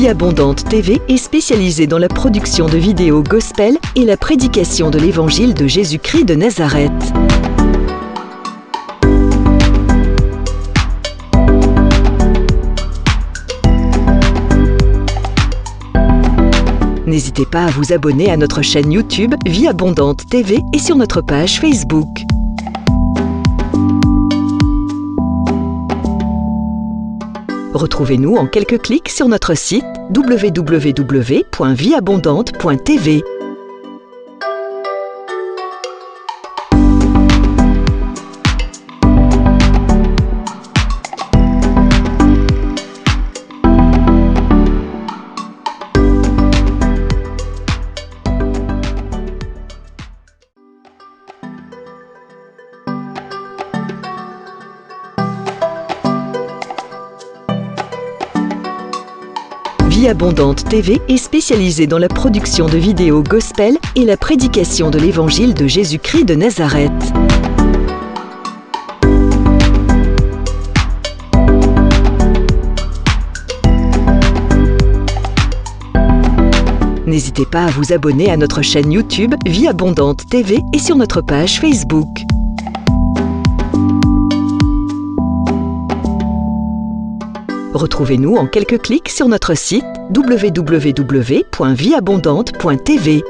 Vie Abondante TV est spécialisée dans la production de vidéos gospel et la prédication de l'évangile de Jésus-Christ de Nazareth. N'hésitez pas à vous abonner à notre chaîne YouTube Vie Abondante TV et sur notre page Facebook. Retrouvez-nous en quelques clics sur notre site www.vieabondante.tv. Vie Abondante TV est spécialisée dans la production de vidéos gospel et la prédication de l'évangile de Jésus-Christ de Nazareth. N'hésitez pas à vous abonner à notre chaîne YouTube Vie Abondante TV et sur notre page Facebook. Retrouvez-nous en quelques clics sur notre site www.vieabondante.tv.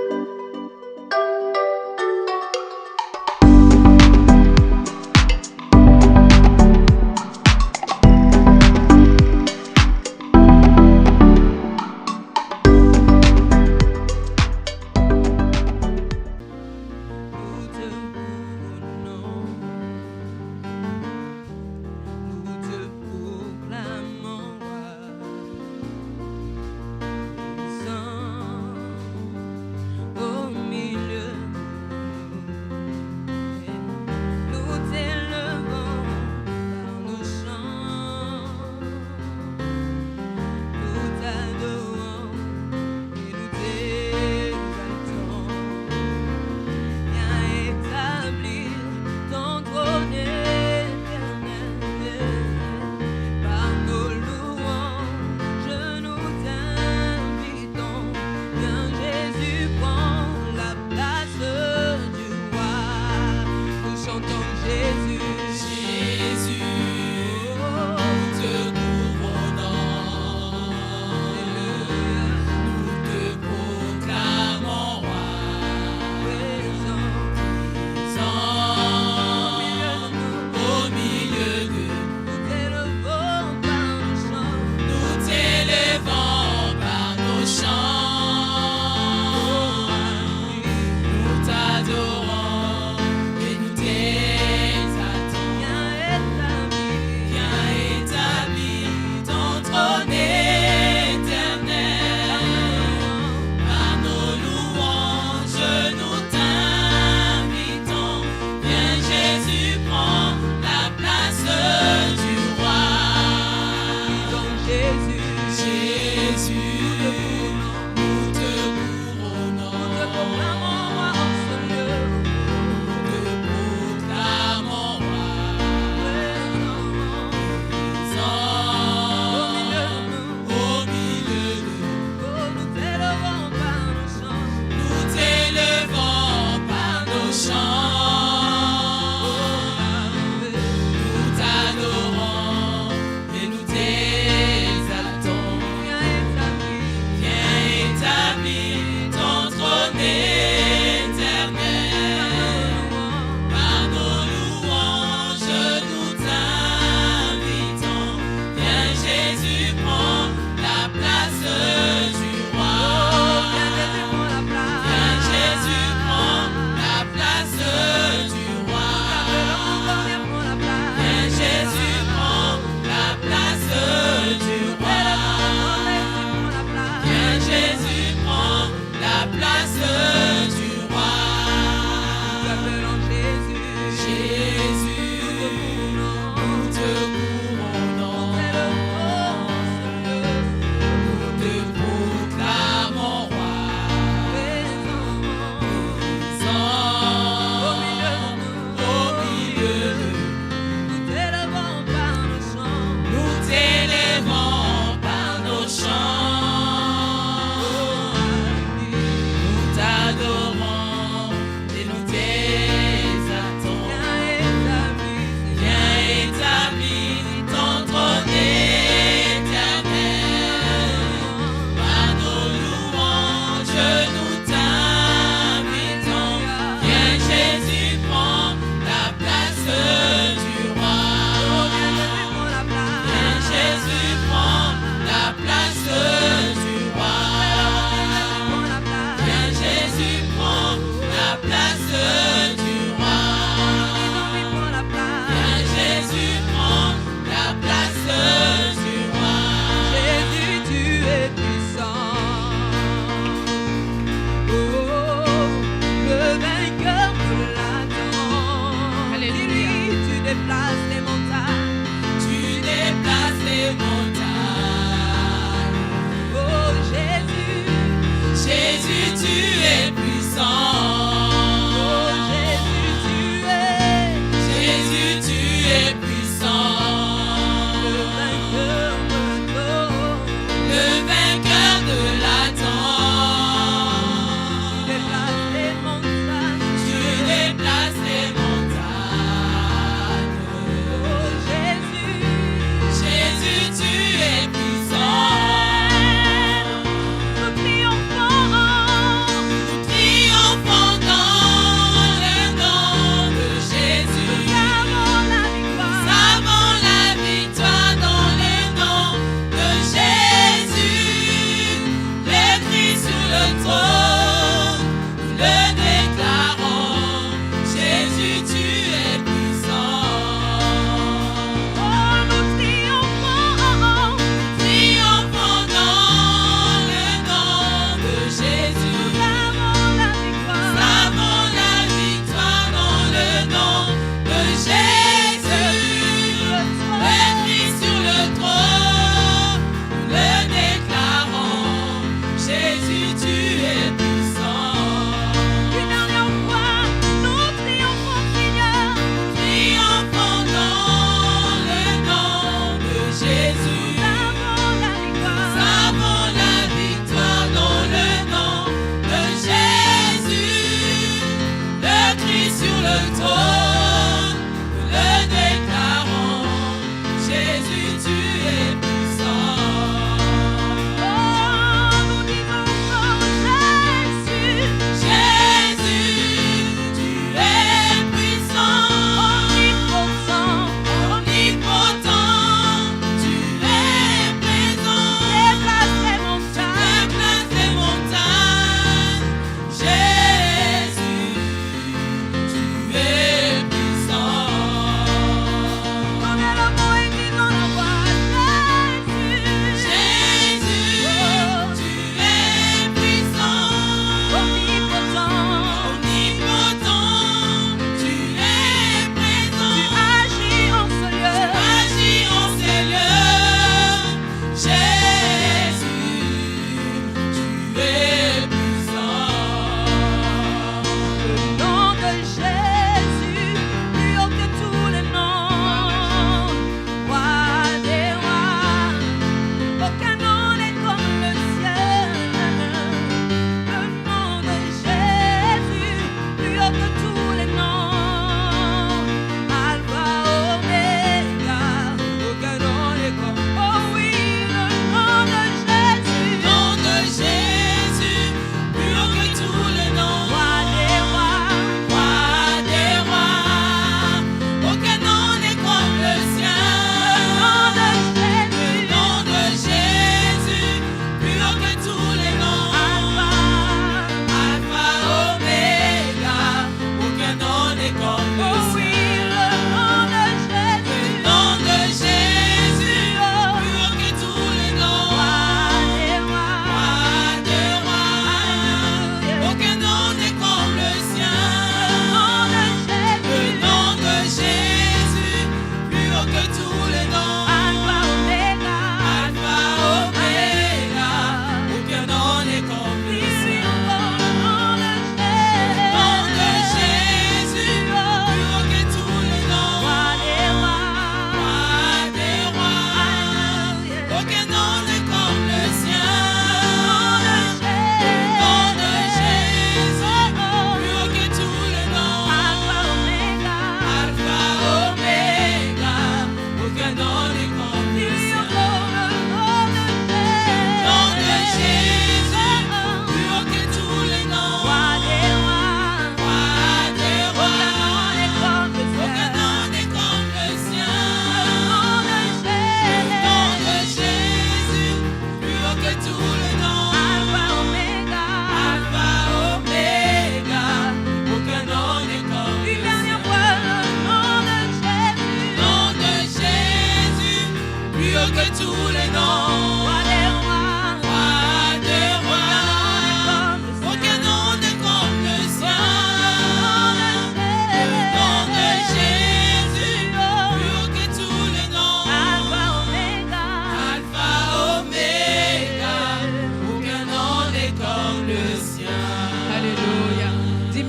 Place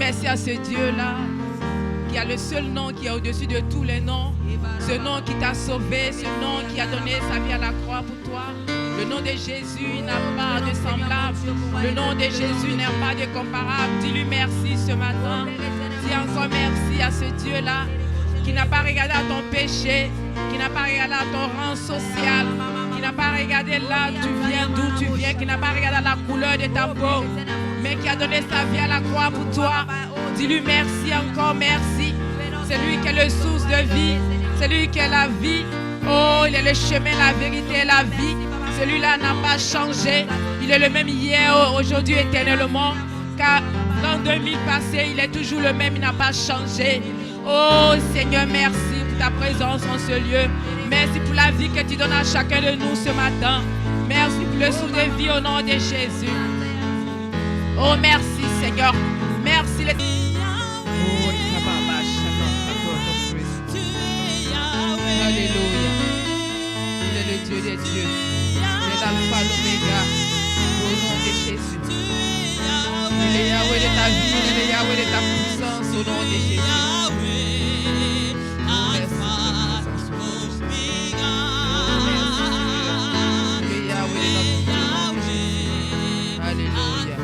merci à ce Dieu-là, qui a le seul nom qui est au-dessus de tous les noms. Ce nom qui t'a sauvé, ce nom qui a donné sa vie à la croix pour toi. Le nom de Jésus n'a pas de semblable. Le nom de Jésus n'a pas de comparable. Dis-lui merci ce matin. Dis encore merci à ce Dieu-là qui n'a pas regardé à ton péché, qui n'a pas regardé à ton rang social, qui n'a pas regardé là où tu viens, d'où tu viens, qui n'a pas regardé à la couleur de ta peau, mais qui a donné sa vie à la croix pour toi. Dis-lui merci, encore merci. C'est lui qui est le source de vie, c'est lui qui est la vie. Oh, il est le chemin, la vérité et la vie. Celui-là n'a pas changé. Il est le même hier, aujourd'hui, éternellement. Car dans 2000 passés, il est toujours le même, il n'a pas changé. Oh Seigneur, merci pour ta présence en ce lieu. Merci pour la vie que tu donnes à chacun de nous ce matin. Merci pour le souffle de vie au nom de Jésus. Oh merci Seigneur. Merci les... Alléluia. Il est le Dieu des dieux. Il est l'alpha, l'oméga. Au nom de Jésus. Il est Yahweh de ta vie. Il est Yahweh de ta puissance. Au nom de Jésus. Alléluia.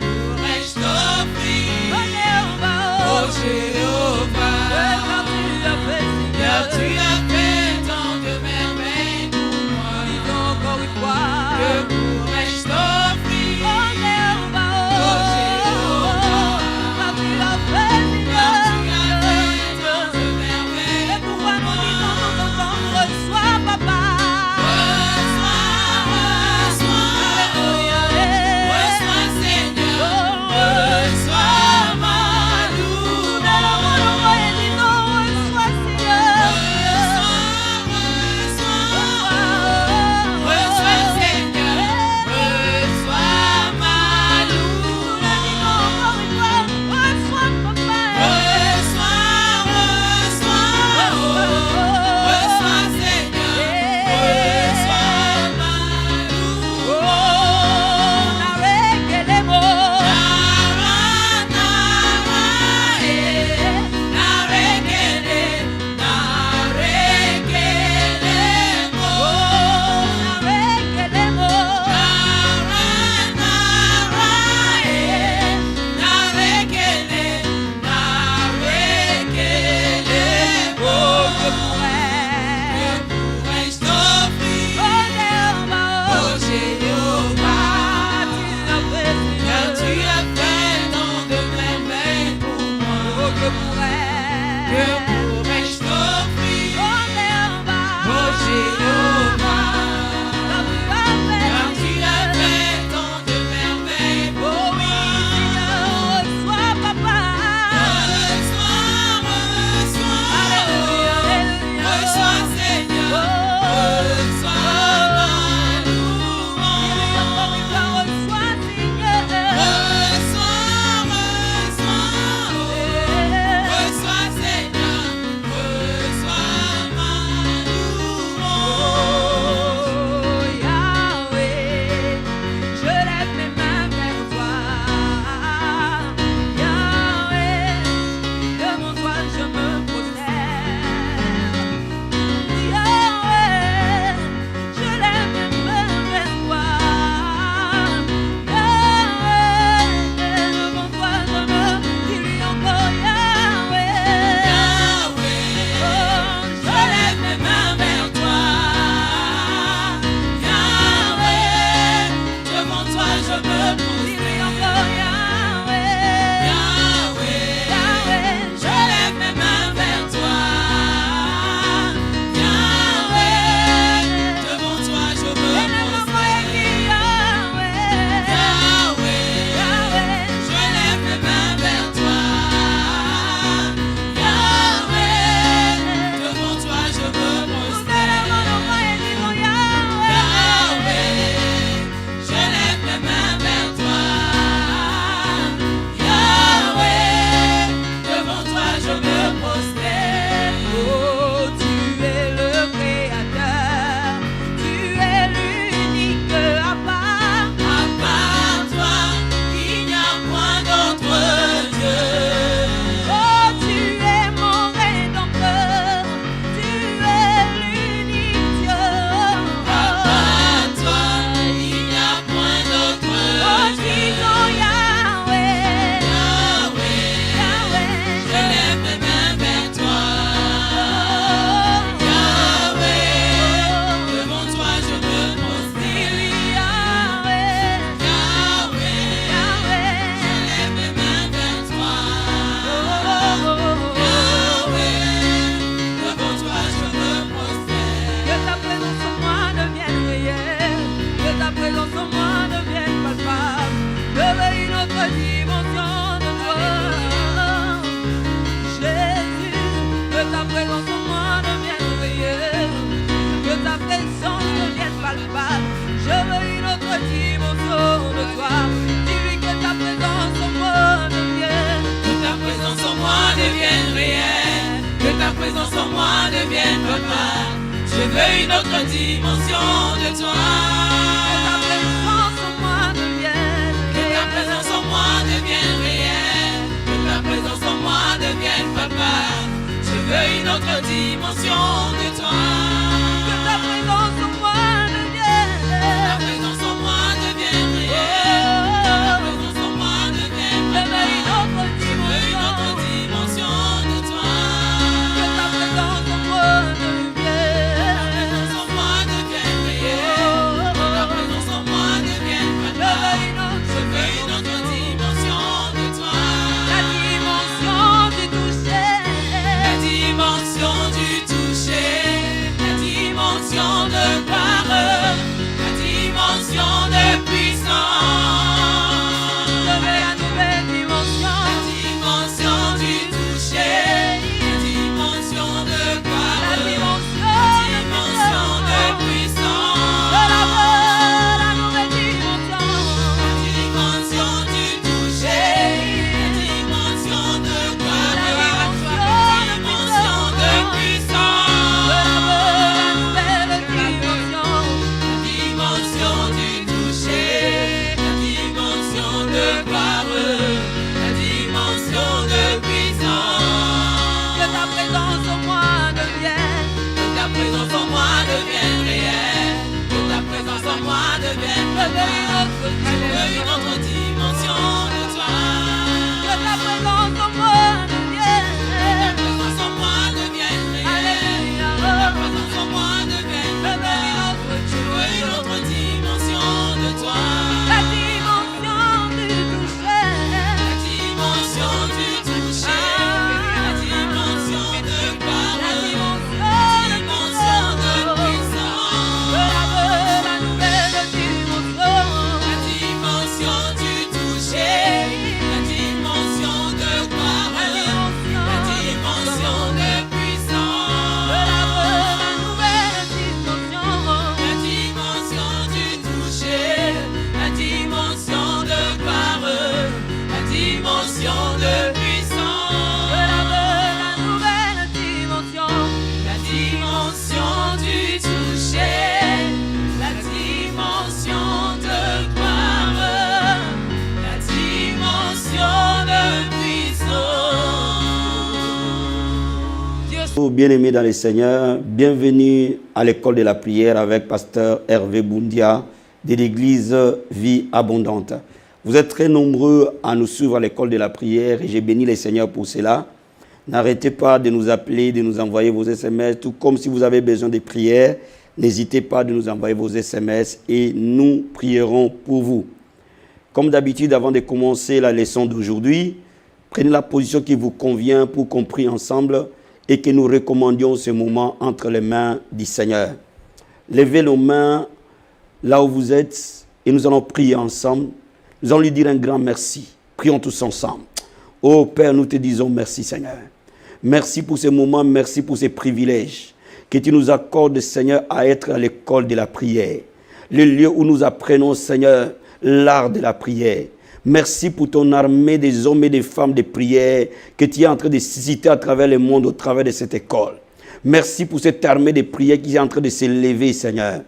pourrais-je t'offrir? Oh Jéhovah, car tu as fait tant de merveilles pour moi. Que pourrais-je t'offrir? Oh Jéhovah, car tu as fait tant de merveilles pour moi. Reçois, papa. Je veux une autre dimension de toi. Que ta présence en moi devienne réelle. Que ta présence en moi devienne papa. Je veux une autre dimension de toi. Que ta présence en moi devienne. Que ta présence en moi devienne réelle. Que ta présence en une autre dimension de toi. Que ta présence en moi devienne. Ta présence en moi devienne réelle. Ta présence en moi devienne papa. Je veux une autre dimension de toi. La dimension du toucher. La dimension du toucher. La dimension de gloire. La dimension de puissance. La nouvelle dimension. La dimension du toucher. La dimension de gloire. La dimension de puissance. La nouvelle dimension. La dimension du toucher. La dimension de gloire. La dimension de puissance. La nouvelle dimension. La dimension du toucher. La dimension de gloire. La dimension de puissance. Bien-aimés dans le Seigneur, bienvenue à l'école de la prière avec pasteur Hervé Boundia de l'église Vie Abondante. Vous êtes très nombreux à nous suivre à l'école de la prière et j'ai béni le Seigneur pour cela. N'arrêtez pas de nous appeler, de nous envoyer vos SMS, tout comme si vous avez besoin de prière, n'hésitez pas de nous envoyer vos SMS et nous prierons pour vous. Comme d'habitude, avant de commencer la leçon d'aujourd'hui, prenez la position qui vous convient pour qu'on prie ensemble et que nous recommandions ce moment entre les mains du Seigneur. Levez nos mains là où vous êtes et nous allons prier ensemble. Nous allons lui dire un grand merci. Prions tous ensemble. Oh Père, nous te disons merci Seigneur. Merci pour ce moment, merci pour ces privilèges que tu nous accordes Seigneur à être à l'école de la prière. Le lieu où nous apprenons Seigneur l'art de la prière. Merci pour ton armée des hommes et des femmes de prière que tu es en train de susciter à travers le monde, au travers de cette école. Merci pour cette armée de prière qui est en train de s'élever, Seigneur.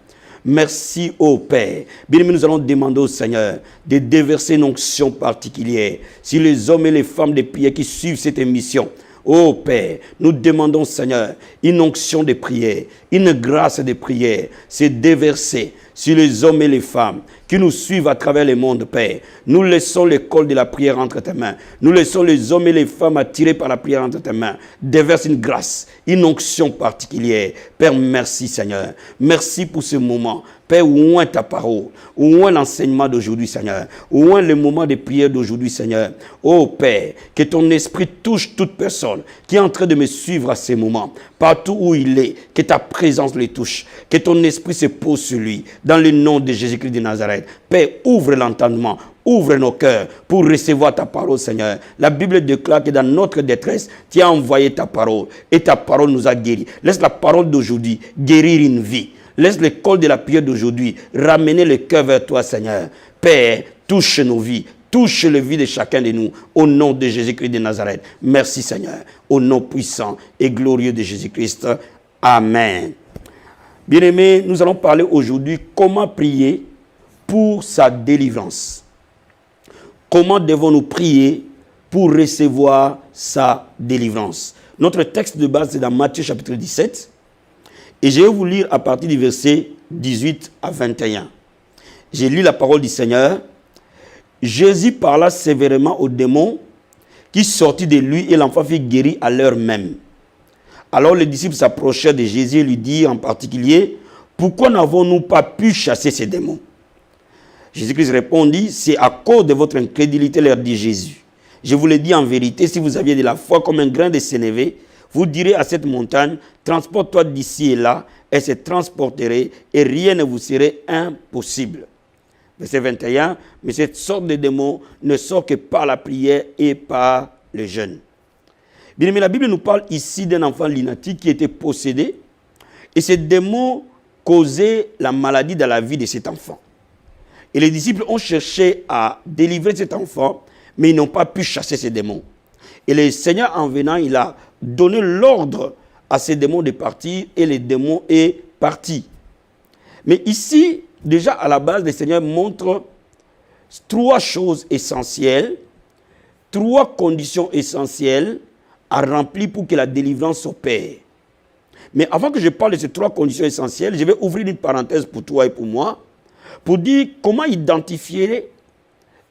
Merci, ô Père. Bien-aimés, nous allons demander au Seigneur de déverser une onction particulière sur les hommes et les femmes de prière qui suivent cette émission. Ô Père, nous demandons, Seigneur, une onction de prière, une grâce de prière, c'est déversé sur les hommes et les femmes qui nous suivent à travers le monde, Père. Nous laissons l'école de la prière entre tes mains. Nous laissons les hommes et les femmes attirés par la prière entre tes mains. Déverse une grâce, une onction particulière. Père, merci, Seigneur. Merci pour ce moment. Père, où est ta parole? Où est l'enseignement d'aujourd'hui, Seigneur? Où est le moment de prière d'aujourd'hui, Seigneur? Oh Père, que ton esprit touche toute personne qui est en train de me suivre à ce moment. Partout où il est, que ta présence le touche. Que ton esprit se pose sur lui. Dans le nom de Jésus-Christ de Nazareth. Père, ouvre l'entendement. Ouvre nos cœurs pour recevoir ta parole, Seigneur. La Bible déclare que dans notre détresse, tu as envoyé ta parole. Et ta parole nous a guéris. Laisse la parole d'aujourd'hui guérir une vie. Laisse l'école de la prière d'aujourd'hui ramener le cœur vers toi, Seigneur. Père, touche nos vies. Touche le vie de chacun de nous. Au nom de Jésus-Christ de Nazareth. Merci, Seigneur. Au nom puissant et glorieux de Jésus-Christ. Amen. Bien-aimés, nous allons parler aujourd'hui comment prier pour sa délivrance. Comment devons-nous prier pour recevoir sa délivrance? Notre texte de base, c'est dans Matthieu chapitre 17. Et je vais vous lire à partir du verset 18 à 21. J'ai lu la parole du Seigneur. Jésus parla sévèrement aux démons qui sortit de lui et l'enfant fut guéri à l'heure même. Alors les disciples s'approchèrent de Jésus et lui dirent en particulier, « Pourquoi n'avons-nous pas pu chasser ces démons ?» Jésus-Christ répondit, « C'est à cause de votre incrédulité, leur dit Jésus. Je vous le dis en vérité, si vous aviez de la foi comme un grain de sénévé, vous direz à cette montagne, transporte-toi d'ici et là, elle se transporterait et rien ne vous serait impossible. » Verset 21, « Mais cette sorte de démon ne sort que par la prière et par le jeûne. » Bien aimé, la Bible nous parle ici d'un enfant lunatique qui était possédé et ce démon causait la maladie dans la vie de cet enfant. Et les disciples ont cherché à délivrer cet enfant, mais ils n'ont pas pu chasser ces démons. Et le Seigneur, en venant, il a donné l'ordre à ces démons de partir et le démon est parti. Mais ici, déjà à la base, le Seigneur montre trois choses essentielles, trois conditions essentielles à remplir pour que la délivrance s'opère. Mais avant que je parle de ces trois conditions essentielles, je vais ouvrir une parenthèse pour toi et pour moi, pour dire comment identifier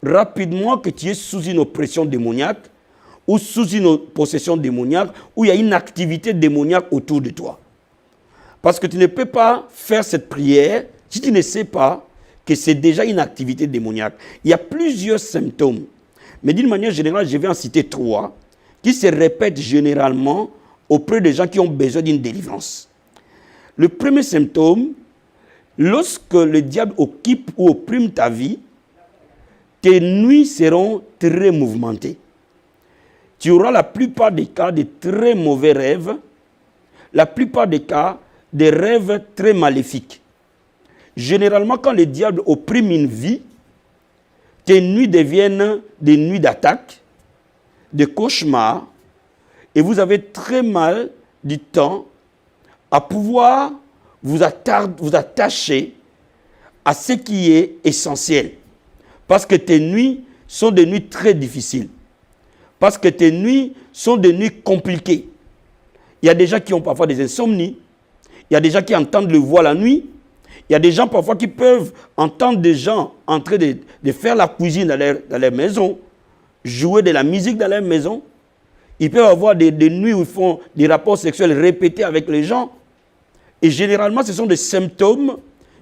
rapidement que tu es sous une oppression démoniaque ou sous une possession démoniaque, où il y a une activité démoniaque autour de toi. Parce que tu ne peux pas faire cette prière si tu ne sais pas que c'est déjà une activité démoniaque. Il y a plusieurs symptômes, mais d'une manière générale, je vais en citer 3 qui se répètent généralement auprès des gens qui ont besoin d'une délivrance. Le premier symptôme, lorsque le diable occupe ou opprime ta vie, tes nuits seront très mouvementées. Tu auras la plupart des cas de très mauvais rêves, la plupart des cas des rêves très maléfiques. Généralement, quand le diable opprime une vie, tes nuits deviennent des nuits d'attaque, de cauchemars, et vous avez très mal du temps à pouvoir vous attacher à ce qui est essentiel. Parce que tes nuits sont des nuits très difficiles. Parce que tes nuits sont des nuits compliquées. Il y a des gens qui ont parfois des insomnies. Il y a des gens qui entendent le voix la nuit. Il y a des gens parfois qui peuvent entendre des gens en train de faire la cuisine dans leur maison, jouer de la musique dans leur maison. Ils peuvent avoir des nuits où ils font des rapports sexuels répétés avec les gens. Et généralement, ce sont des symptômes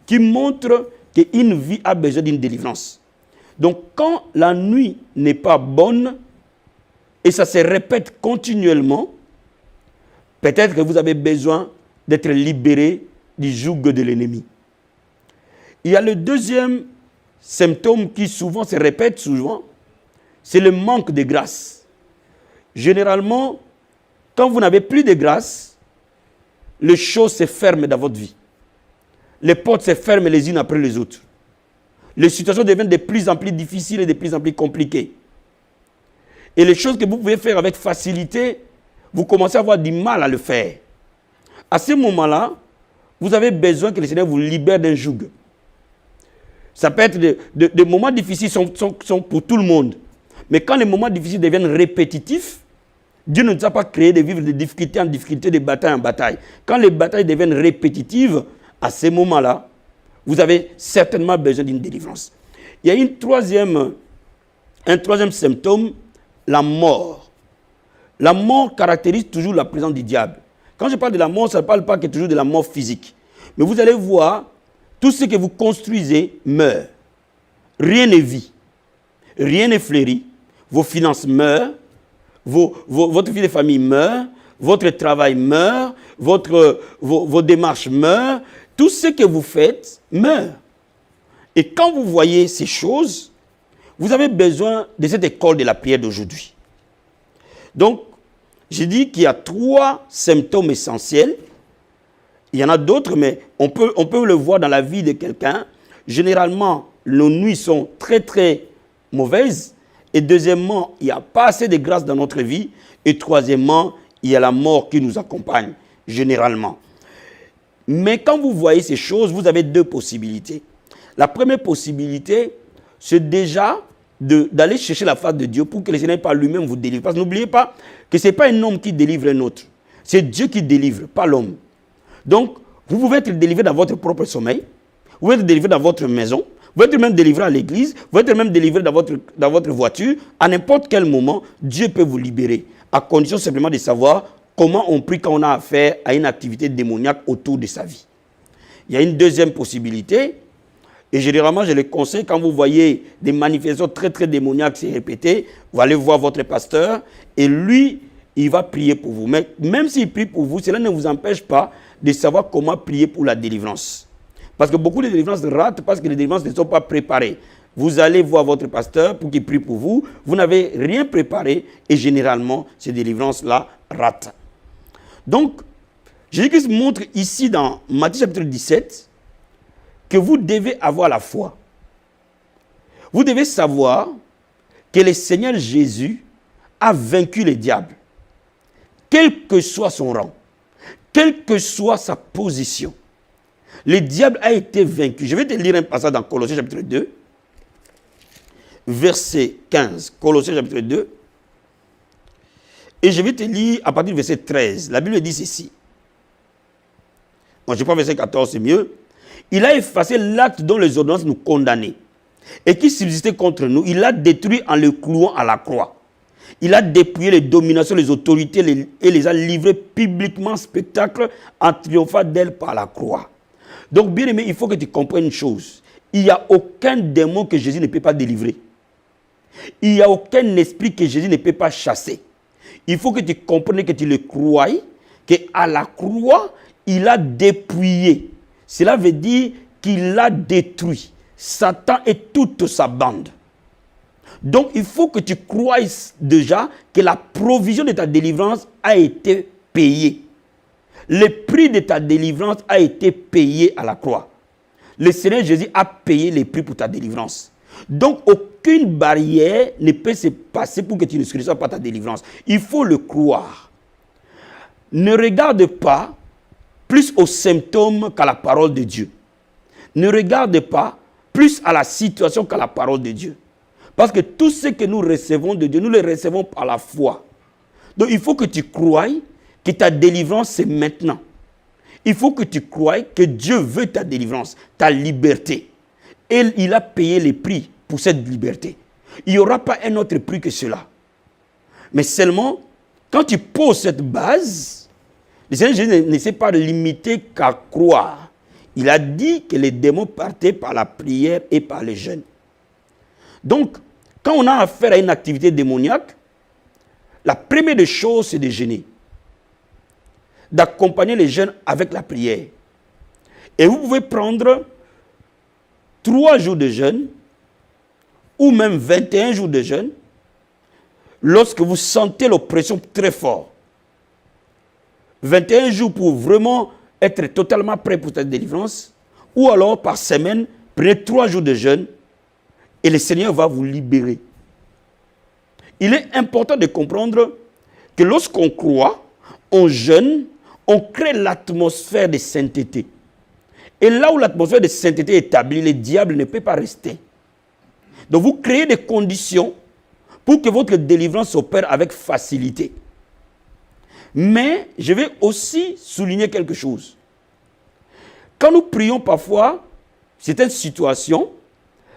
qui montrent qu'une vie a besoin d'une délivrance. Donc, quand la nuit n'est pas bonne, et ça se répète continuellement, peut-être que vous avez besoin d'être libéré du joug de l'ennemi. Il y a le deuxième symptôme qui souvent se répète c'est le manque de grâce. Généralement, quand vous n'avez plus de grâce, les choses se ferment dans votre vie. Les portes se ferment les unes après les autres. Les situations deviennent de plus en plus difficiles et de plus en plus compliquées. Et les choses que vous pouvez faire avec facilité, vous commencez à avoir du mal à le faire. À ce moment-là, vous avez besoin que le Seigneur vous libère d'un joug. Ça peut être des moments difficiles sont pour tout le monde. Mais quand les moments difficiles deviennent répétitifs, Dieu ne nous a pas créé de vivre de difficulté en difficulté, de bataille en bataille. Quand les batailles deviennent répétitives, à ces moments-là, vous avez certainement besoin d'une délivrance. Il y a un troisième symptôme, la mort. La mort caractérise toujours la présence du diable. Quand je parle de la mort, ça ne parle pas que toujours de la mort physique. Mais vous allez voir, tout ce que vous construisez meurt. Rien ne vit. Rien ne fleurit. Vos finances meurent. Votre vie de famille meurt. Votre travail meurt. Vos démarches meurent. Tout ce que vous faites meurt. Et quand vous voyez ces choses, vous avez besoin de cette école de la prière d'aujourd'hui. Donc, j'ai dit qu'il y a 3 symptômes essentiels. Il y en a d'autres, mais on peut le voir dans la vie de quelqu'un. Généralement, nos nuits sont très, très mauvaises. Et deuxièmement, il n'y a pas assez de grâce dans notre vie. Et troisièmement, il y a la mort qui nous accompagne, généralement. Mais quand vous voyez ces choses, vous avez 2 possibilités. La première possibilité, c'est déjà d'aller chercher la face de Dieu pour que le Seigneur par lui-même vous délivre. Parce que n'oubliez pas que ce n'est pas un homme qui délivre un autre. C'est Dieu qui délivre, pas l'homme. Donc, vous pouvez être délivré dans votre propre sommeil. Vous pouvez être délivré dans votre maison. Vous pouvez être même délivré à l'église. Vous pouvez être même délivré dans votre voiture. À n'importe quel moment, Dieu peut vous libérer. À condition simplement de savoir comment on prie quand on a affaire à une activité démoniaque autour de sa vie. Il y a une deuxième possibilité. Et généralement, je le conseille, quand vous voyez des manifestations très, très démoniaques se répéter, vous allez voir votre pasteur et lui, il va prier pour vous. Mais même s'il prie pour vous, cela ne vous empêche pas de savoir comment prier pour la délivrance. Parce que beaucoup de délivrances ratent parce que les délivrances ne sont pas préparées. Vous allez voir votre pasteur pour qu'il prie pour vous. Vous n'avez rien préparé et généralement, ces délivrances-là ratent. Donc, Jésus-Christ montre ici dans Matthieu chapitre 17 que vous devez avoir la foi. Vous devez savoir que le Seigneur Jésus a vaincu le diable, quel que soit son rang, quelle que soit sa position. Le diable a été vaincu. Je vais te lire un passage dans Colossiens chapitre 2, verset 15. Colossiens chapitre 2. Et je vais te lire à partir du verset 13. La Bible dit ceci. Bon, je prends verset 14, c'est mieux. Il a effacé l'acte dont les ordonnances nous condamnaient et qui subsistait contre nous. Il l'a détruit en le clouant à la croix. Il a dépouillé les dominations, les autorités et les a livrées publiquement en spectacle en triomphant d'elles par la croix. Donc, bien aimé, il faut que tu comprennes une chose. Il n'y a aucun démon que Jésus ne peut pas délivrer. Il n'y a aucun esprit que Jésus ne peut pas chasser. Il faut que tu comprennes, que tu le crois, qu'à la croix, il a dépouillé. Cela veut dire qu'il a détruit Satan et toute sa bande. Donc, il faut que tu crois déjà que la provision de ta délivrance a été payée. Le prix de ta délivrance a été payé à la croix. Le Seigneur Jésus a payé les prix pour ta délivrance. Donc, aucune barrière ne peut se passer pour que tu ne reçoives pas ta délivrance. Il faut le croire. Ne regarde pas plus aux symptômes qu'à la parole de Dieu. Ne regarde pas plus à la situation qu'à la parole de Dieu. Parce que tout ce que nous recevons de Dieu, nous le recevons par la foi. Donc, il faut que tu croies que ta délivrance, c'est maintenant. Il faut que tu croies que Dieu veut ta délivrance, ta liberté. Et il a payé les prix pour cette liberté. Il n'y aura pas un autre prix que cela. Mais seulement, quand tu poses cette base, le Seigneur Jésus ne s'est pas limité qu'à croire. Il a dit que les démons partaient par la prière et par les jeûnes. Donc, quand on a affaire à une activité démoniaque, la première des choses, c'est de jeûner. D'accompagner les jeunes avec la prière. Et vous pouvez prendre 3 jours de jeûne ou même 21 jours de jeûne lorsque vous sentez l'oppression très fort. 21 jours pour vraiment être totalement prêt pour cette délivrance, ou alors par semaine, prenez 3 jours de jeûne et le Seigneur va vous libérer. Il est important de comprendre que lorsqu'on croit, on jeûne, on crée l'atmosphère de sainteté. Et là où l'atmosphère de sainteté est établie, le diable ne peut pas rester. Donc vous créez des conditions pour que votre délivrance s'opère avec facilité. Mais je vais aussi souligner quelque chose. Quand nous prions parfois, certaines situations,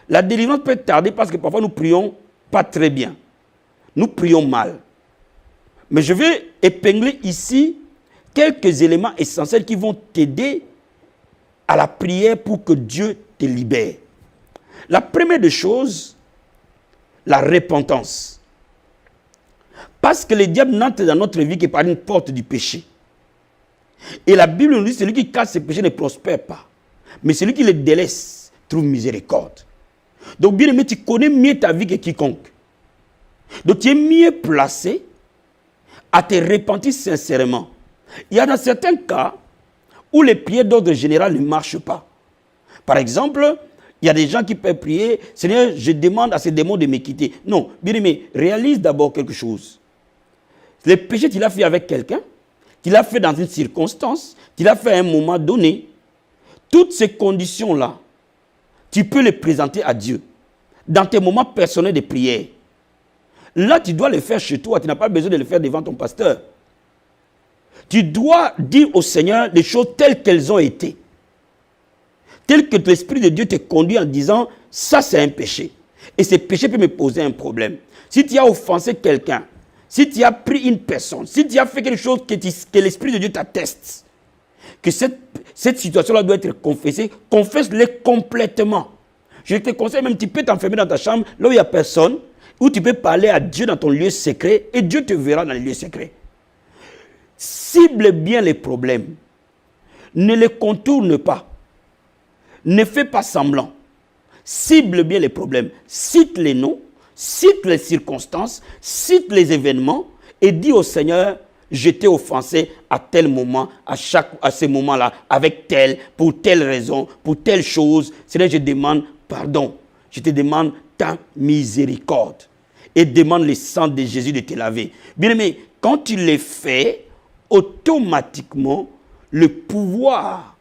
la délivrance peut tarder parce que parfois nous prions pas très bien. Nous prions mal. Mais je vais épingler ici quelques éléments essentiels qui vont t'aider à la prière pour que Dieu te libère. La première des choses, la repentance. Parce que le diable n'entre dans notre vie que par une porte du péché. Et la Bible nous dit que celui qui casse ses péchés ne prospère pas. Mais celui qui les délaisse trouve miséricorde. Donc bien aimé, tu connais mieux ta vie que quiconque. Donc tu es mieux placé à te repentir sincèrement. Il y a dans certains cas où les prières d'ordre général ne marchent pas. Par exemple, il y a des gens qui peuvent prier, Seigneur, je demande à ces démons de me quitter. Non, bien aimé, réalise d'abord quelque chose. Le péché, tu l'as fait avec quelqu'un, tu l'as fait dans une circonstance, tu l'as fait à un moment donné. Toutes ces conditions-là, tu peux les présenter à Dieu dans tes moments personnels de prière. Là, tu dois le faire chez toi, tu n'as pas besoin de le faire devant ton pasteur. Tu dois dire au Seigneur les choses telles qu'elles ont été. Telles que l'Esprit de Dieu te conduit en disant, ça c'est un péché. Et ce péché peut me poser un problème. Si tu as offensé quelqu'un, si tu as pris une personne, si tu as fait quelque chose que l'Esprit de Dieu t'atteste, que cette situation-là doit être confessée, confesse-le complètement. Je te conseille même, tu peux t'enfermer dans ta chambre, là où il n'y a personne, où tu peux parler à Dieu dans ton lieu secret, et Dieu te verra dans les lieux secrets. Cible bien les problèmes. Ne les contourne pas. Ne fais pas semblant. Cible bien les problèmes. Cite les noms, cite les circonstances, cite les événements et dis au Seigneur, je t'ai offensé à tel moment, à ce moment-là, avec tel, pour telle raison, pour telle chose. Seigneur, je demande pardon. Je te demande ta miséricorde. Et demande le sang de Jésus de te laver. Bien aimé, quand tu le fais, automatiquement, le pouvoir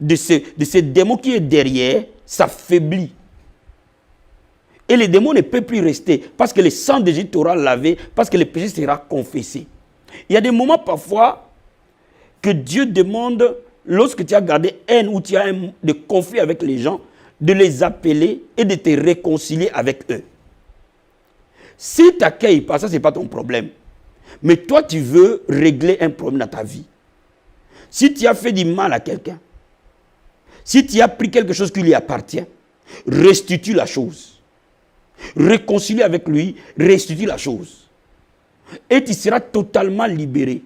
de ce démon qui est derrière s'affaiblit. Et le démon ne peut plus rester parce que le sang de Jésus t'aura lavé, parce que le péché sera confessé. Il y a des moments parfois que Dieu demande lorsque tu as gardé haine ou tu as des conflits avec les gens, de les appeler et de te réconcilier avec eux. Si tu n'accueilles pas, ça, ce n'est pas ton problème. Mais toi, tu veux régler un problème dans ta vie. Si tu as fait du mal à quelqu'un, si tu as pris quelque chose qui lui appartient, restitue la chose. Réconcilie avec lui, restitue la chose. Et tu seras totalement libéré.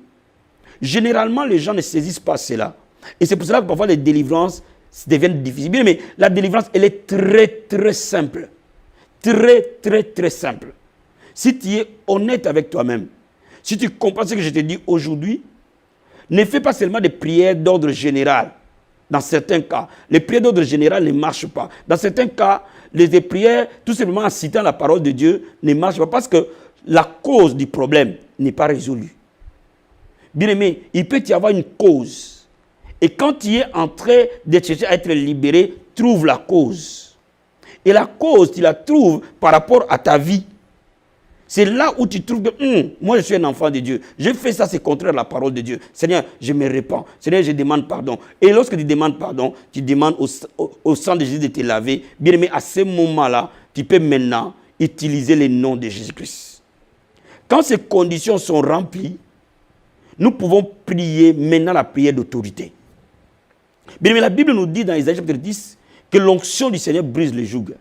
Généralement, les gens ne saisissent pas cela. Et c'est pour cela que parfois les délivrances deviennent difficiles. Mais la délivrance, elle est très, très simple. Très, très, très simple. Si tu es honnête avec toi-même, si tu comprends ce que je te dis aujourd'hui, ne fais pas seulement des prières d'ordre général. Dans certains cas, les prières d'ordre général ne marchent pas. Dans certains cas, les prières, tout simplement en citant la parole de Dieu, ne marchent pas parce que la cause du problème n'est pas résolue. Bien aimé, il peut y avoir une cause. Et quand tu es en train de chercher à être libéré, trouve la cause. Et la cause, tu la trouves par rapport à ta vie. C'est là où tu trouves que moi je suis un enfant de Dieu. Je fais ça, c'est contraire à la parole de Dieu. Seigneur, je me répands. Seigneur, je demande pardon. Et lorsque tu demandes pardon, tu demandes au sang de Jésus de te laver. Bien aimé, à ce moment-là, tu peux maintenant utiliser le nom de Jésus-Christ. Quand ces conditions sont remplies, nous pouvons prier maintenant la prière d'autorité. Bien aimé, la Bible nous dit dans Isaïe chapitre 10 que l'onction du Seigneur brise le joug.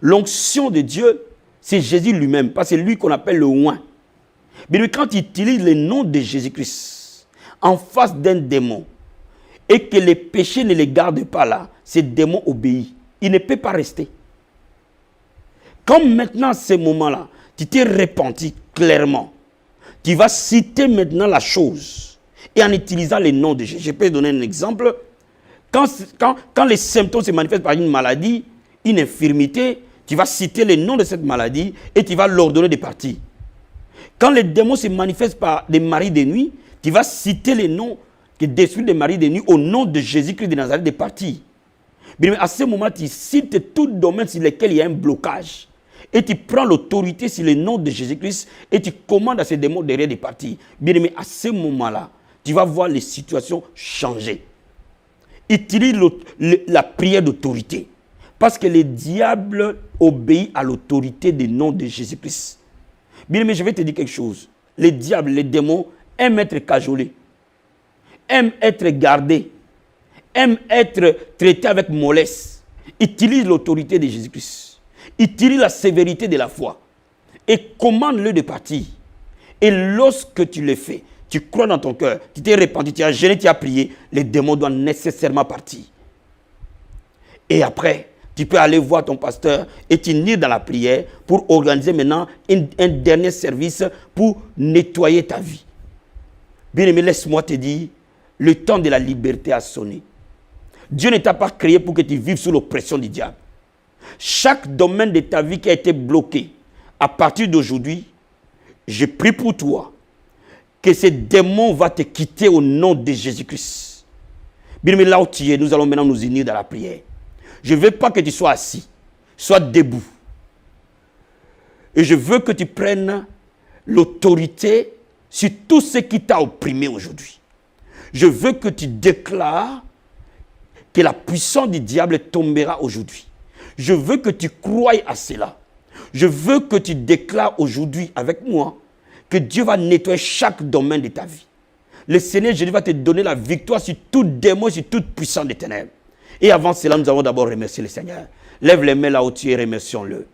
L'onction de Dieu, c'est Jésus lui-même, parce que c'est lui qu'on appelle le oint. Mais quand il utilise le nom de Jésus-Christ en face d'un démon et que les péchés ne les gardent pas là, ce démon obéit. Il ne peut pas rester. Comme maintenant, à ce moment-là, tu t'es repenti clairement, tu vas citer maintenant la chose et en utilisant le nom de Jésus. Je peux donner un exemple. Quand les symptômes se manifestent par une maladie, une infirmité, tu vas citer le nom de cette maladie et tu vas l'ordonner de partir. Quand les démons se manifestent par des maris de nuit, tu vas citer le nom qui détruit des maris de nuit au nom de Jésus-Christ de Nazareth de partir. Mais à ce moment, tu cites tout domaine sur lequel il y a un blocage. Et tu prends l'autorité sur le nom de Jésus-Christ et tu commandes à ces démons derrière de partir. Bien aimé, à ce moment-là, tu vas voir les situations changer. Utilise la prière d'autorité. Parce que le diable obéit à l'autorité du nom de Jésus-Christ. Bien aimé, je vais te dire quelque chose. Les diables, les démons aiment être cajolés, aiment être gardés, aiment être traités avec mollesse. Utilise l'autorité de Jésus-Christ. Utilise la sévérité de la foi. Et commande-le de partir. Et lorsque tu le fais, tu crois dans ton cœur, tu t'es repenti, tu as jeûné, tu as prié, les démons doivent nécessairement partir. Et après, tu peux aller voir ton pasteur et t'unir dans la prière pour organiser maintenant un dernier service pour nettoyer ta vie. Bien aimé, laisse-moi te dire, le temps de la liberté a sonné. Dieu ne t'a pas créé pour que tu vives sous l'oppression du diable. Chaque domaine de ta vie qui a été bloqué, à partir d'aujourd'hui, je prie pour toi que ces démons vont te quitter au nom de Jésus-Christ. Bien aimé, là où tu es, nous allons maintenant nous unir dans la prière. Je ne veux pas que tu sois assis, sois debout. Et je veux que tu prennes l'autorité sur tout ce qui t'a opprimé aujourd'hui. Je veux que tu déclares que la puissance du diable tombera aujourd'hui. Je veux que tu croies à cela. Je veux que tu déclares aujourd'hui avec moi que Dieu va nettoyer chaque domaine de ta vie. Le Seigneur Jésus va te donner la victoire sur tout démon, sur toute puissance des ténèbres. Et avant cela, nous allons d'abord remercier le Seigneur. Lève les mains là où tu es, remercions-le.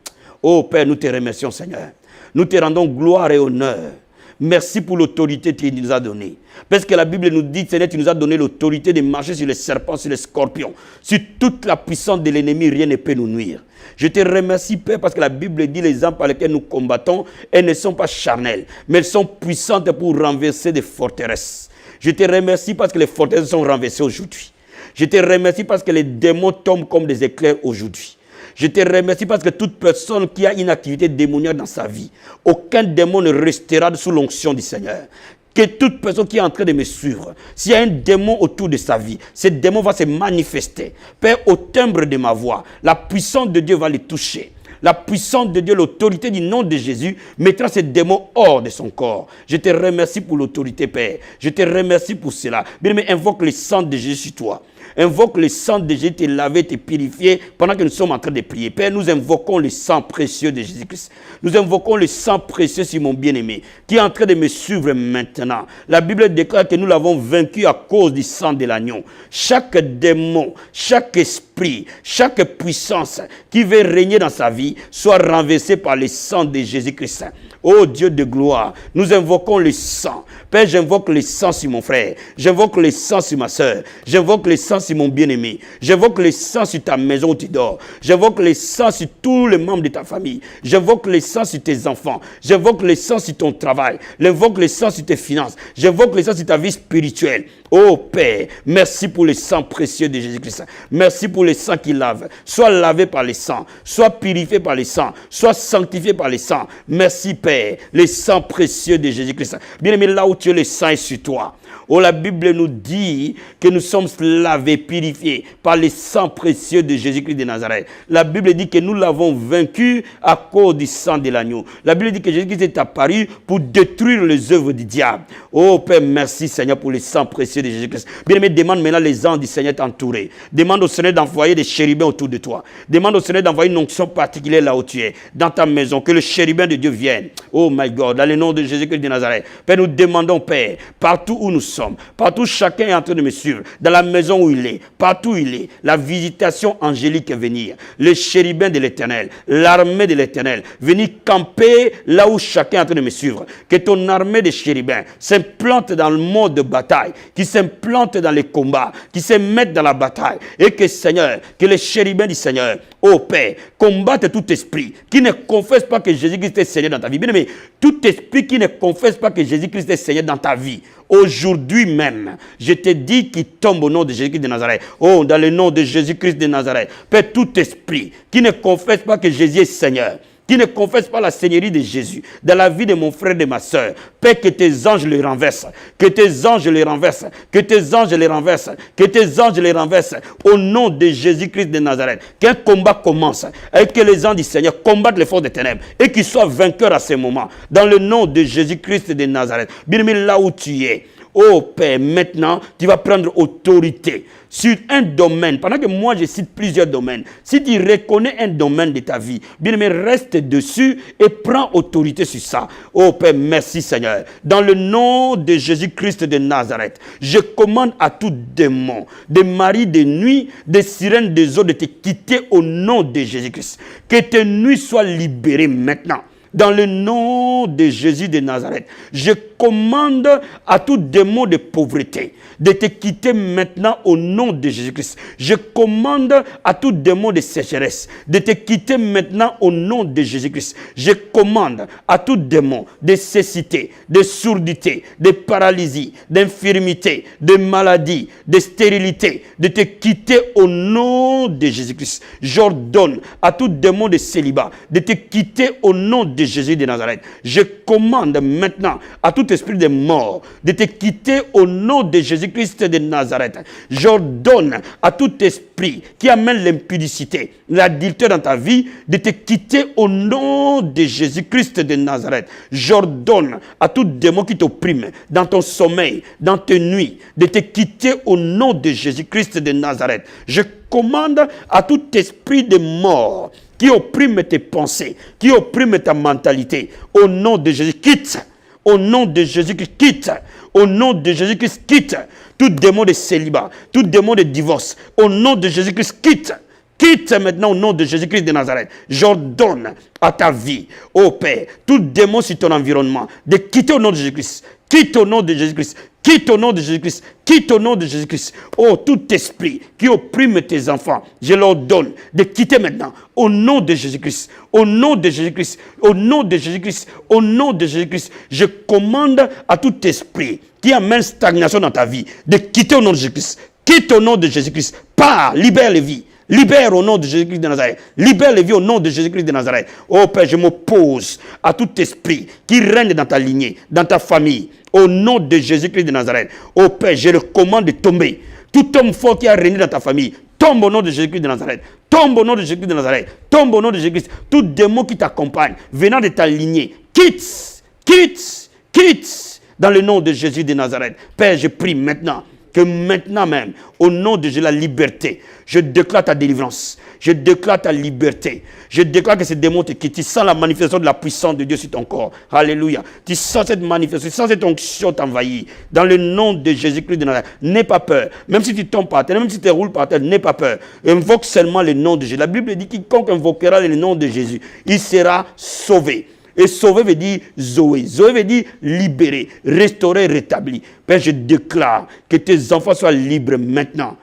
Oh Père, nous te remercions, Seigneur. Nous te rendons gloire et honneur. Merci pour l'autorité que tu nous as donnée. Parce que la Bible nous dit, Seigneur, tu nous as donné l'autorité de marcher sur les serpents, sur les scorpions. Sur toute la puissance de l'ennemi, rien ne peut nous nuire. Je te remercie, Père, parce que la Bible dit les armes par lesquelles nous combattons, elles ne sont pas charnelles, mais elles sont puissantes pour renverser des forteresses. Je te remercie parce que les forteresses sont renversées aujourd'hui. Je te remercie parce que les démons tombent comme des éclairs aujourd'hui. Je te remercie parce que toute personne qui a une activité démoniaque dans sa vie, aucun démon ne restera sous l'onction du Seigneur. Que toute personne qui est en train de me suivre, s'il y a un démon autour de sa vie, ce démon va se manifester. Père, au timbre de ma voix, la puissance de Dieu va les toucher. la puissance de Dieu, l'autorité du nom de Jésus mettra ces démons hors de son corps. Je te remercie pour l'autorité, Père. Je te remercie pour cela. Bien-aimé, invoque le sang de Jésus sur toi. Invoque le sang de Jésus, te laver, te purifier pendant que nous sommes en train de prier. Père, nous invoquons le sang précieux de Jésus-Christ. Nous invoquons le sang précieux sur mon bien-aimé qui est en train de me suivre maintenant. La Bible déclare que nous l'avons vaincu à cause du sang de l'agneau. Chaque démon, chaque esprit, chaque puissance qui veut régner dans sa vie soit renversée par le sang de Jésus-Christ. Ô Dieu de gloire, nous invoquons le sang. Père, j'invoque le sang sur mon frère. J'invoque le sang sur ma soeur. J'invoque le sang sur mon bien-aimé. J'invoque le sang sur ta maison où tu dors. J'invoque le sang sur tous les membres de ta famille. J'invoque le sang sur tes enfants. J'invoque le sang sur ton travail. J'invoque le sang sur tes finances. J'invoque le sang sur ta vie spirituelle. Ô Père, merci pour le sang précieux de Jésus-Christ. Merci pour le sang qui lave. Sois lavé par le sang. Sois purifié par le sang. Sois sanctifié par le sang. Merci Père, le sang précieux de Jésus-Christ. Bien-aimé, là où tu es, le sang est sur toi. Oh, la Bible nous dit que nous sommes lavés, purifiés par le sang précieux de Jésus-Christ de Nazareth. La Bible dit que nous l'avons vaincu à cause du sang de l'agneau. La Bible dit que Jésus-Christ est apparu pour détruire les œuvres du diable. Oh Père, merci Seigneur pour le sang précieux de Jésus-Christ. Bien-aimé, demande maintenant les anges du Seigneur t'entourer. Demande au Seigneur d'envoyer des chérubins autour de toi. Demande au Seigneur d'envoyer une onction particulière là où tu es, dans ta maison, que le chérubin de Dieu vienne. Oh my God, dans le nom de Jésus-Christ de Nazareth. Père, nous demandons, Père, partout où nous sommes, partout chacun est en train de me suivre, dans la maison où il est, partout où il est, la visitation angélique est venir, le chérubin de l'Éternel, l'armée de l'Éternel, venir camper là où chacun est en train de me suivre, que ton armée de chérubins s'implante dans le mode de bataille, qui s'implante dans les combats, qui se mettent dans la bataille, et que Seigneur, que les chérubins du Seigneur, ô Père, combattent tout esprit qui ne confesse pas que Jésus-Christ est Seigneur dans ta vie. Bien aimé, tout esprit qui ne confesse pas que Jésus-Christ est Seigneur dans ta vie, aujourd'hui même, je te dis qu'il tombe au nom de Jésus-Christ de Nazareth. Oh, dans le nom de Jésus-Christ de Nazareth. Père, tout esprit qui ne confesse pas que Jésus est Seigneur, qui ne confesse pas la seigneurie de Jésus dans la vie de mon frère et de ma soeur, Père, que tes anges les renversent, que tes anges les renversent, que tes anges les renversent, que tes anges les renversent, au nom de Jésus-Christ de Nazareth. Qu'un combat commence et que les anges du Seigneur combattent les forces des ténèbres et qu'ils soient vainqueurs à ce moment, dans le nom de Jésus-Christ de Nazareth. Bien aimé, là où tu es, oh Père, maintenant, tu vas prendre autorité sur un domaine. Pendant que moi, je cite plusieurs domaines. Si tu reconnais un domaine de ta vie, bien aimé, reste dessus et prends autorité sur ça. Oh Père, merci Seigneur. Dans le nom de Jésus-Christ de Nazareth, je commande à tout démon, des maris de nuit, des sirènes des eaux de te quitter au nom de Jésus-Christ. Que tes nuits soient libérées maintenant. Dans le nom de Jésus de Nazareth, je commande à tout démon de pauvreté de te quitter maintenant au nom de Jésus-Christ. Je commande à tout démon de sécheresse de te quitter maintenant au nom de Jésus-Christ. Je commande à tout démon de cécité, de surdité, de paralysie, d'infirmité, de maladie, de stérilité, de te quitter au nom de Jésus-Christ. J'ordonne à tout démon de célibat de te quitter au nom de Jésus de Nazareth. Je commande maintenant à tout esprit de mort de te quitter au nom de Jésus-Christ de Nazareth. J'ordonne à tout esprit qui amène l'impudicité, l'adultère dans ta vie, de te quitter au nom de Jésus-Christ de Nazareth. J'ordonne à tout démon qui t'opprime dans ton sommeil, dans tes nuits, de te quitter au nom de Jésus-Christ de Nazareth. Je commande à tout esprit de mort qui opprime tes pensées, qui opprime ta mentalité, au nom de Jésus, quitte. Au nom de Jésus-Christ, quitte. Au nom de Jésus-Christ, quitte. Tout démon de célibat, tout démon de divorce, au nom de Jésus-Christ, quitte. Quitte maintenant au nom de Jésus-Christ de Nazareth. J'ordonne à ta vie, ô Père, tout démon sur ton environnement, de quitter au nom de Jésus-Christ. Quitte au nom de Jésus-Christ. Quitte au nom de Jésus-Christ. Quitte au nom de Jésus-Christ. Oh, tout esprit qui opprime tes enfants, je leur donne de quitter maintenant. Au nom de Jésus-Christ. Au nom de Jésus-Christ. Au nom de Jésus-Christ. Au nom de Jésus-Christ. Je commande à tout esprit qui amène stagnation dans ta vie de quitter au nom de Jésus-Christ. Quitte au nom de Jésus-Christ. Pars, libère les vies. Libère au nom de Jésus-Christ de Nazareth. Libère les vies au nom de Jésus-Christ de Nazareth. Oh Père, je m'oppose à tout esprit qui règne dans ta lignée, dans ta famille. Au nom de Jésus-Christ de Nazareth. Oh Père, je le commande de tomber. Tout homme fort qui a régné dans ta famille, tombe tombe au nom de Jésus-Christ de Nazareth. Tombe au nom de Jésus-Christ de Nazareth. Tombe au nom de Jésus-Christ. Tout démon qui t'accompagne, venant de ta lignée, quitte, quitte, quitte, dans le nom de Jésus de Nazareth. Père, je prie maintenant, que maintenant même, au nom de Jésus, la liberté, je déclare ta délivrance. Je déclare ta liberté. Je déclare que ces démons te quittent. Tu sens la manifestation de la puissance de Dieu sur ton corps. Alléluia. Tu sens cette manifestation, tu sens cette onction t'envahir. Dans le nom de Jésus-Christ de Nazareth. N'aie pas peur. Même si tu tombes par terre, même si tu roules par terre, n'aie pas peur. Invoque seulement le nom de Jésus. La Bible dit quiconque invoquera le nom de Jésus, il sera sauvé. Et sauver veut dire Zoé. Zoé veut dire libérer, restaurer, rétablir. Père, je déclare que tes enfants soient libres maintenant.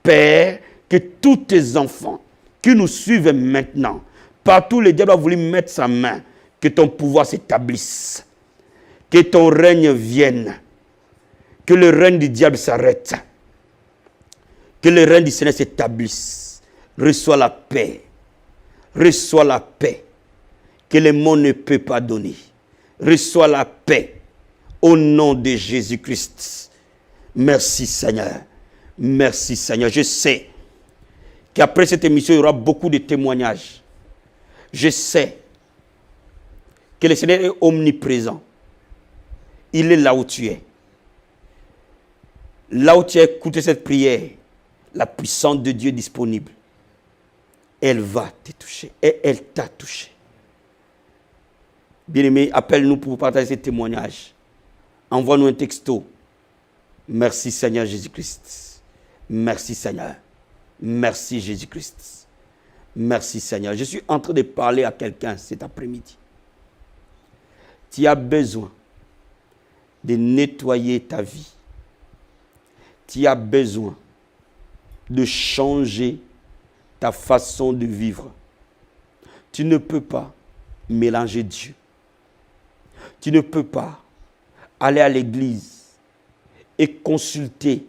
Père, que tous tes enfants qui nous suivent maintenant, partout le diable a voulu mettre sa main, que ton pouvoir s'établisse, que ton règne vienne, que le règne du diable s'arrête, que le règne du Seigneur s'établisse. Reçois la paix, reçois la paix que le monde ne peut pas donner. Reçois la paix au nom de Jésus-Christ. Merci Seigneur, merci Seigneur. Je sais qu'après cette émission, il y aura beaucoup de témoignages. Je sais que le Seigneur est omniprésent. Il est là où tu es. Là où tu as écouté cette prière, la puissance de Dieu est disponible. Elle va te toucher et elle t'a touché. Bien-aimé, appelle-nous pour partager ces témoignages. Envoie-nous un texto. Merci Seigneur Jésus-Christ. Merci Seigneur. Merci Jésus-Christ. Merci Seigneur. Je suis en train de parler à quelqu'un cet après-midi. Tu as besoin de nettoyer ta vie. Tu as besoin de changer ta façon de vivre. Tu ne peux pas mélanger Dieu. Tu ne peux pas aller à l'église et consulter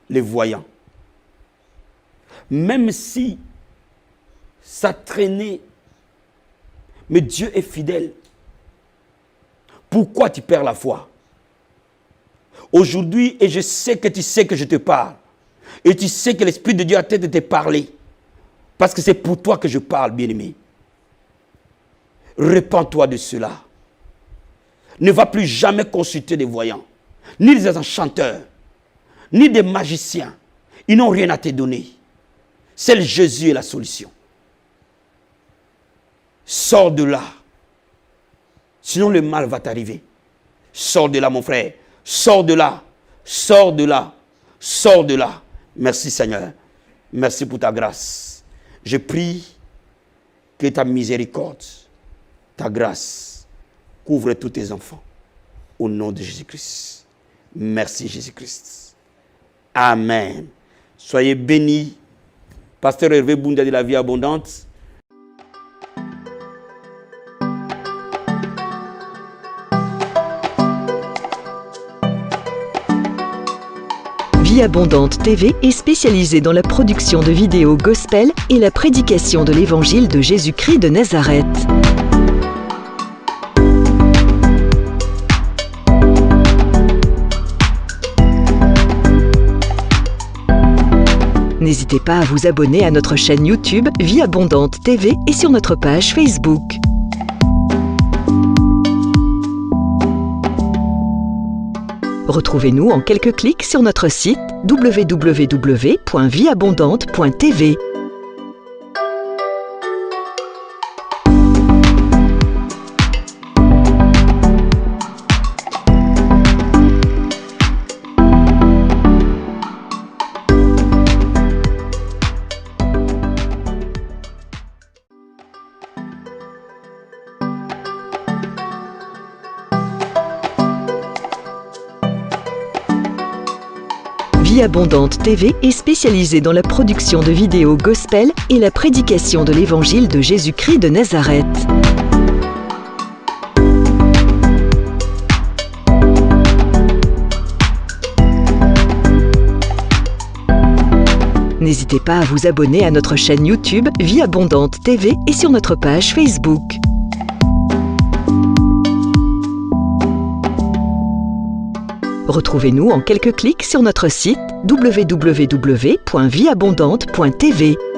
les voyants. Même si ça traînait, mais Dieu est fidèle. Pourquoi tu perds la foi? Aujourd'hui, et je sais que tu sais que je te parle, et tu sais que l'Esprit de Dieu a tête de te parler, parce que c'est pour toi que je parle, bien-aimé. Répands-toi de cela. Ne va plus jamais consulter des voyants, ni des enchanteurs, ni des magiciens. Ils n'ont rien à te donner. Seul Jésus est la solution. Sors de là. Sinon le mal va t'arriver. Sors de là, mon frère. Sors de là. Sors de là. Sors de là. Merci Seigneur. Merci pour ta grâce. Je prie que ta miséricorde, ta grâce, couvre tous tes enfants. Au nom de Jésus-Christ. Merci Jésus-Christ. Amen. Soyez bénis. Pasteur Hervé Boundia de la Vie Abondante. Vie Abondante TV est spécialisée dans la production de vidéos gospel et la prédication de l'évangile de Jésus-Christ de Nazareth. N'hésitez pas à vous abonner à notre chaîne YouTube Vie Abondante TV et sur notre page Facebook. Retrouvez-nous en quelques clics sur notre site www.vieabondante.tv. Vie Abondante TV est spécialisée dans la production de vidéos gospel et la prédication de l'évangile de Jésus-Christ de Nazareth. N'hésitez pas à vous abonner à notre chaîne YouTube Vie Abondante TV et sur notre page Facebook. Retrouvez-nous en quelques clics sur notre site www.vieabondante.tv.